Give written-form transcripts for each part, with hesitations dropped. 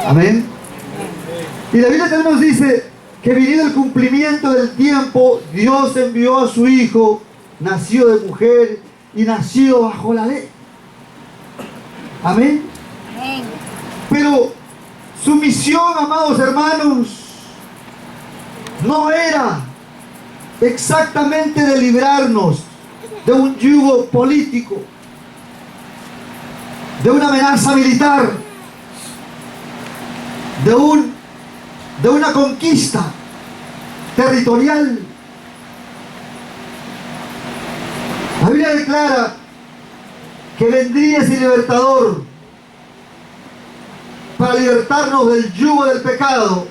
Amén. Y la Biblia también nos dice que vinido el cumplimiento del tiempo, Dios envió a su Hijo, nacido de mujer y nacido bajo la ley. Amén. Pero su misión, amados hermanos, no era exactamente de librarnos de un yugo político, de una amenaza militar, de una conquista territorial. La Biblia declara que vendría ese libertador para libertarnos del yugo del pecado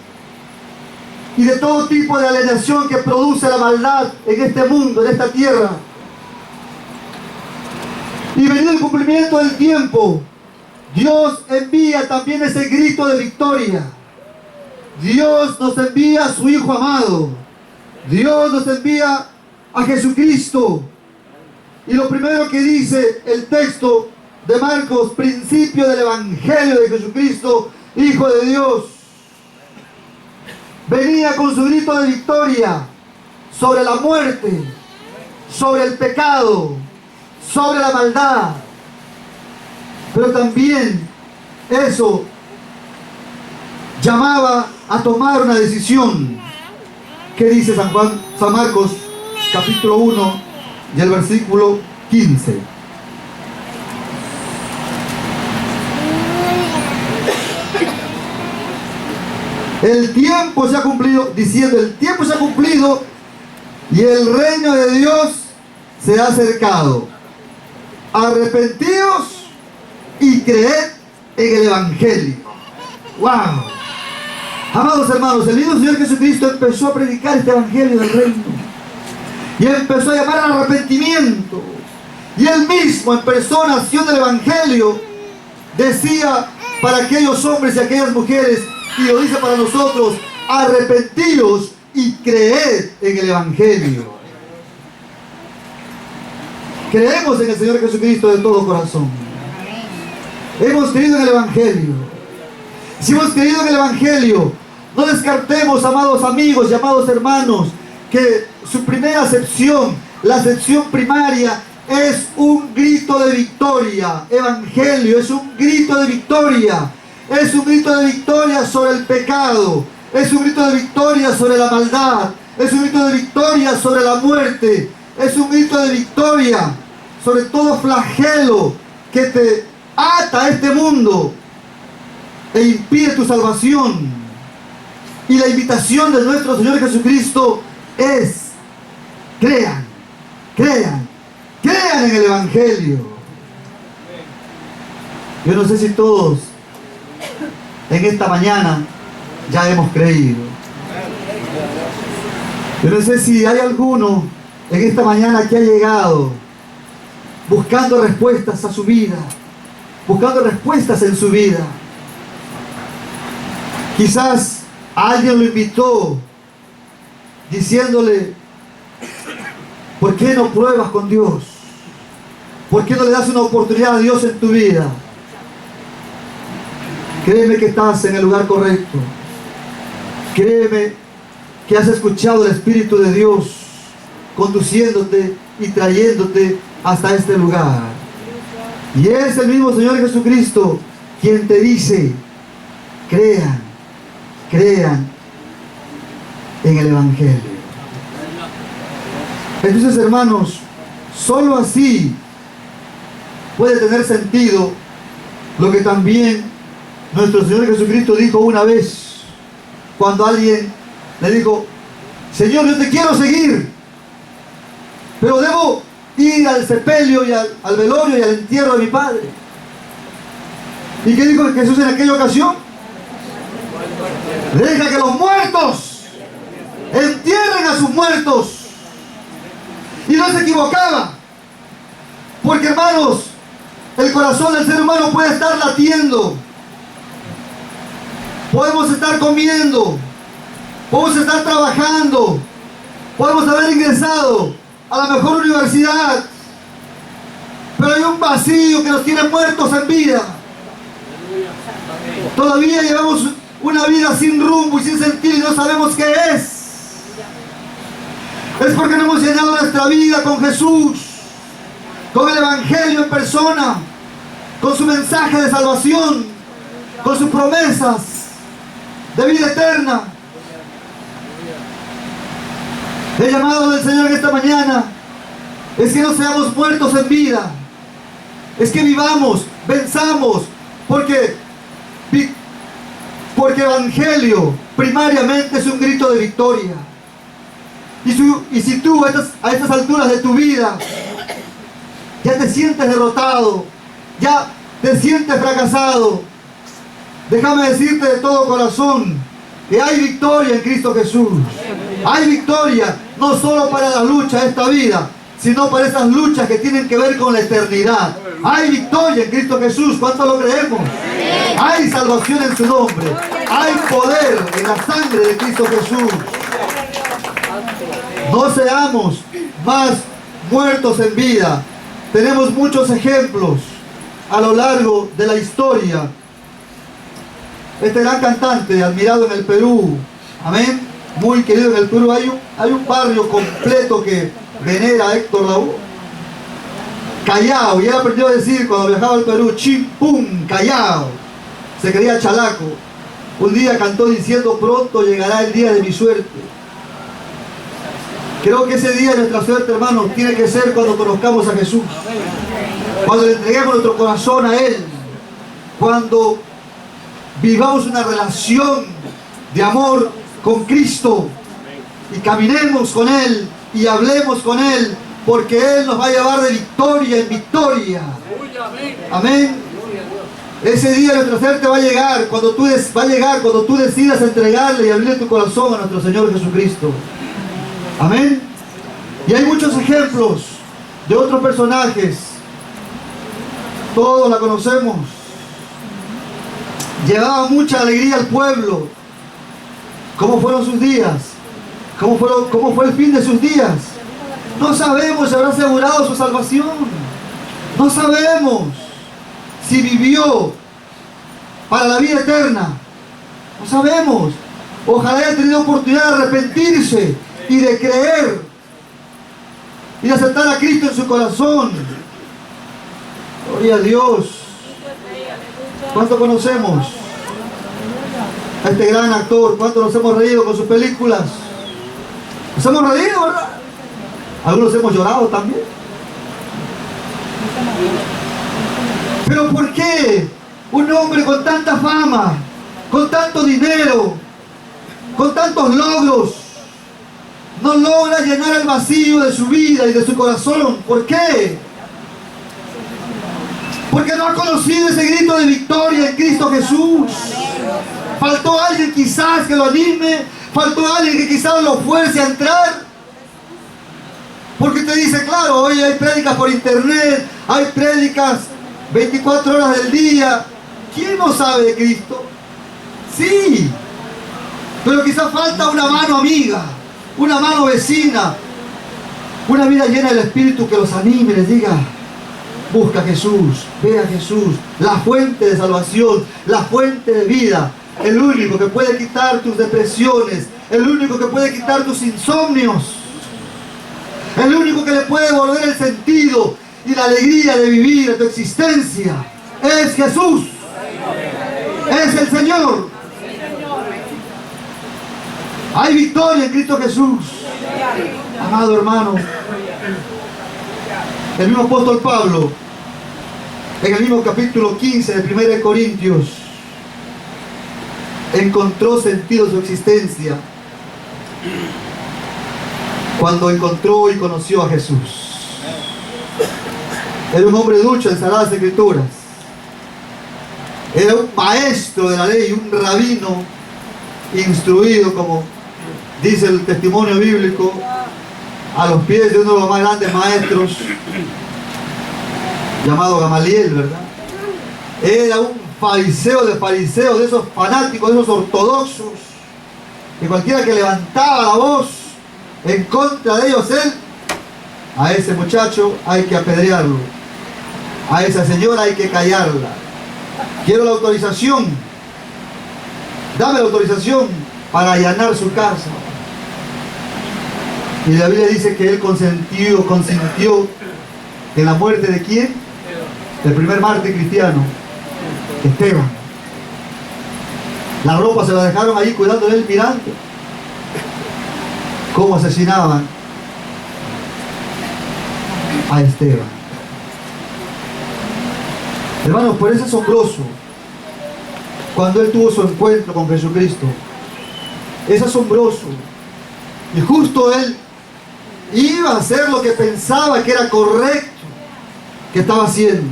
y de todo tipo de alienación que produce la maldad en este mundo, en esta tierra. Y venido el cumplimiento del tiempo, Dios envía también ese grito de victoria. Dios nos envía a su Hijo amado. Dios nos envía a Jesucristo. Y lo primero que dice el texto de Marcos, principio del Evangelio de Jesucristo, Hijo de Dios, venía con su grito de victoria sobre la muerte, sobre el pecado, sobre la maldad. Pero también eso llamaba a tomar una decisión. ¿Qué dice San Marcos capítulo 1 y el versículo 15? El tiempo se ha cumplido, diciendo, el tiempo se ha cumplido y el reino de Dios se ha acercado. Arrepentíos y creed en el Evangelio. ¡Wow! Amados hermanos, el mismo Señor Jesucristo empezó a predicar este Evangelio del reino y empezó a llamar al arrepentimiento. Y Él mismo, en persona, haciendo el Evangelio, decía para aquellos hombres y aquellas mujeres, y lo dice para nosotros: arrepentíos y creed en el Evangelio. Creemos en el Señor Jesucristo de todo corazón. Hemos creído en el Evangelio. Si hemos creído en el Evangelio, no descartemos, amados amigos y amados hermanos, que su primera acepción, la acepción primaria, es un grito de victoria. Evangelio es un grito de victoria. Es un grito de victoria sobre el pecado. Es un grito de victoria sobre la maldad. Es un grito de victoria sobre la muerte. Es un grito de victoria sobre todo flagelo que te ata a este mundo e impide tu salvación. Y la invitación de nuestro Señor Jesucristo es: crean, crean, crean en el Evangelio. Yo no sé si todos en esta mañana ya hemos creído. Yo no sé si hay alguno en esta mañana que ha llegado buscando respuestas a su vida, buscando respuestas en su vida. Quizás alguien lo invitó diciéndole: ¿por qué no pruebas con Dios? ¿Por qué no le das una oportunidad a Dios en tu vida? Créeme que estás en el lugar correcto. Créeme que has escuchado el Espíritu de Dios conduciéndote y trayéndote hasta este lugar. Y es el mismo Señor Jesucristo quien te dice: crean, crean en el Evangelio. Entonces, hermanos, solo así puede tener sentido lo que también nuestro Señor Jesucristo dijo una vez, cuando alguien le dijo: Señor, yo te quiero seguir, pero debo ir al sepelio y al velorio y al entierro de mi padre. ¿Y qué dijo Jesús en aquella ocasión? Deja que los muertos entierren a sus muertos. Y no se equivocaba, porque, hermanos, el corazón del ser humano puede estar latiendo, podemos estar comiendo, podemos estar trabajando, podemos haber ingresado a la mejor universidad, pero hay un vacío que nos tiene muertos en vida. Todavía llevamos una vida sin rumbo y sin sentido y no sabemos qué es. Es porque no hemos llenado nuestra vida con Jesús, con el Evangelio en persona, con su mensaje de salvación, con sus promesas de vida eterna. El llamado del Señor en esta mañana es que no seamos muertos en vida, es que vivamos, venzamos, porque Evangelio primariamente es un grito de victoria. Y si tú a estas alturas de tu vida ya te sientes derrotado, ya te sientes fracasado, déjame decirte de todo corazón que hay victoria en Cristo Jesús. Hay victoria no solo para la lucha de esta vida, sino para esas luchas que tienen que ver con la eternidad. Hay victoria en Cristo Jesús. ¿Cuánto lo creemos? Hay salvación en su nombre. Hay poder en la sangre de Cristo Jesús. No seamos más muertos en vida. Tenemos muchos ejemplos a lo largo de la historia. Este gran cantante, admirado en el Perú, amén, muy querido en el Perú, hay un barrio completo que venera a Héctor Lavoe, Callao, y él aprendió a decir cuando viajaba al Perú, chimpum, Callao, se creía chalaco. Un día cantó diciendo, pronto llegará el día de mi suerte. Creo que ese día de nuestra suerte, hermanos, tiene que ser cuando conozcamos a Jesús, cuando le entreguemos nuestro corazón a Él, cuando vivamos una relación de amor con Cristo y caminemos con Él y hablemos con Él, porque Él nos va a llevar de victoria en victoria. Amén. Ese día de nuestra suerte va a llegar cuando tú decidas entregarle y abrirle tu corazón a nuestro Señor Jesucristo. Amén. Y hay muchos ejemplos de otros personajes. Todos la conocemos. Llevaba mucha alegría al pueblo. ¿Cómo fueron sus días? ¿Cómo fue el fin de sus días? No sabemos si habrá asegurado su salvación. No sabemos si vivió para la vida eterna. No sabemos. Ojalá haya tenido oportunidad de arrepentirse y de creer y de aceptar a Cristo en su corazón. Gloria a Dios. ¿Cuánto conocemos a este gran actor? ¿Cuánto nos hemos reído con sus películas? Nos hemos reído, ¿verdad? Algunos hemos llorado también. Pero ¿por qué un hombre con tanta fama, con tanto dinero, con tantos logros, no logra llenar el vacío de su vida y de su corazón? ¿Por qué? Porque no ha conocido ese grito de victoria en Cristo Jesús. Faltó alguien quizás que lo anime, faltó alguien que quizás lo fuerce a entrar. Porque te dice, claro, hoy hay prédicas por internet, hay prédicas 24 horas del día. ¿Quién no sabe de Cristo? Sí, pero quizás falta una mano amiga, una mano vecina, una vida llena del Espíritu que los anime y les diga, busca a Jesús, ve a Jesús, la fuente de salvación, la fuente de vida, el único que puede quitar tus depresiones, el único que puede quitar tus insomnios, el único que le puede devolver el sentido y la alegría de vivir en tu existencia. Es Jesús, es el Señor. Hay victoria en Cristo Jesús. Amado hermano, el mismo apóstol Pablo, en el mismo capítulo 15 de 1 Corintios, encontró sentido su existencia cuando encontró y conoció a Jesús. Era un hombre ducho en Sagradas Escrituras. Era un maestro de la ley, un rabino instruido, como dice el testimonio bíblico, a los pies de uno de los más grandes maestros, llamado Gamaliel, ¿verdad? Era un fariseo de fariseos, de esos fanáticos, de esos ortodoxos, que cualquiera que levantaba la voz en contra de ellos, a ese muchacho hay que apedrearlo, a esa señora hay que callarla. Quiero la autorización dame la autorización para allanar su casa. Y la Biblia dice que él consintió en la muerte de ¿quién? El primer mártir cristiano, Esteban. La ropa se la dejaron ahí cuidando de él, mirando cómo asesinaban a Esteban. Hermanos, por eso es asombroso cuando él tuvo su encuentro con Jesucristo. Es asombroso. Y justo él iba a hacer lo que pensaba que era correcto que estaba haciendo.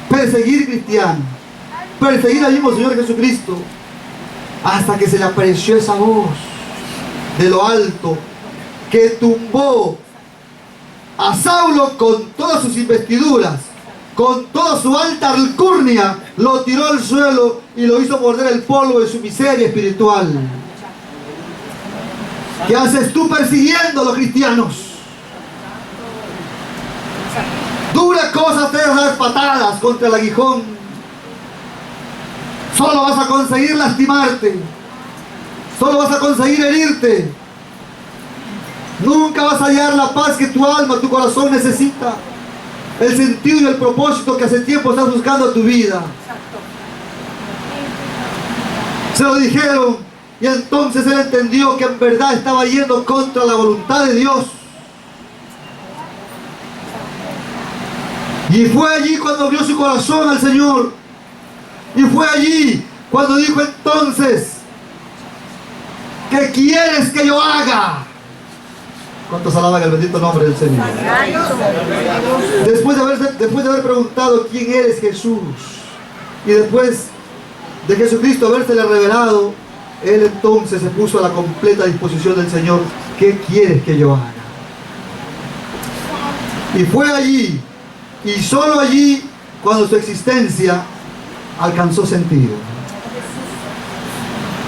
Perseguir cristianos, perseguir al mismo Señor Jesucristo, hasta que se le apareció esa voz de lo alto que tumbó a Saulo con todas sus investiduras, con toda su alta alcurnia, lo tiró al suelo y lo hizo morder el polvo de su miseria espiritual. ¿Qué haces tú persiguiendo a los cristianos? Dura cosa te es dar patadas contra el aguijón. Solo vas a conseguir lastimarte. Solo vas a conseguir herirte. Nunca vas a hallar la paz que tu alma, tu corazón necesita. El sentido y el propósito que hace tiempo estás buscando a tu vida. Se lo dijeron y entonces él entendió que en verdad estaba yendo contra la voluntad de Dios. Y fue allí cuando abrió su corazón al Señor. Y fue allí cuando dijo entonces: ¿qué quieres que yo haga? ¿Cuántos alaban el bendito nombre del Señor? Después de haber preguntado quién eres, Jesús, y después de Jesucristo habérsele revelado, él entonces se puso a la completa disposición del Señor. ¿Qué quieres que yo haga? Y fue allí, y solo allí, cuando su existencia alcanzó sentido.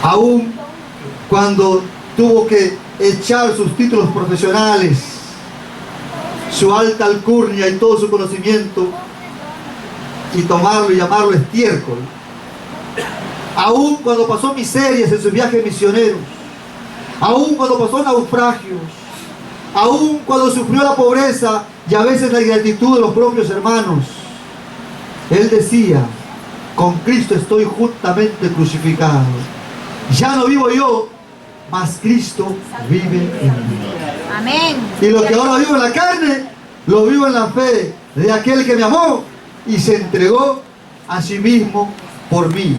Aún cuando tuvo que echar sus títulos profesionales, su alta alcurnia y todo su conocimiento, y tomarlo y llamarlo estiércol. Aún cuando pasó miserias en sus viajes misioneros, aún cuando pasó naufragios, aún cuando sufrió la pobreza y a veces la ingratitud de los propios hermanos, él decía: con Cristo estoy juntamente crucificado. Ya no vivo yo, mas Cristo vive en mí. Amén. Y lo que ahora vivo en la carne, lo vivo en la fe de aquel que me amó y se entregó a sí mismo por mí.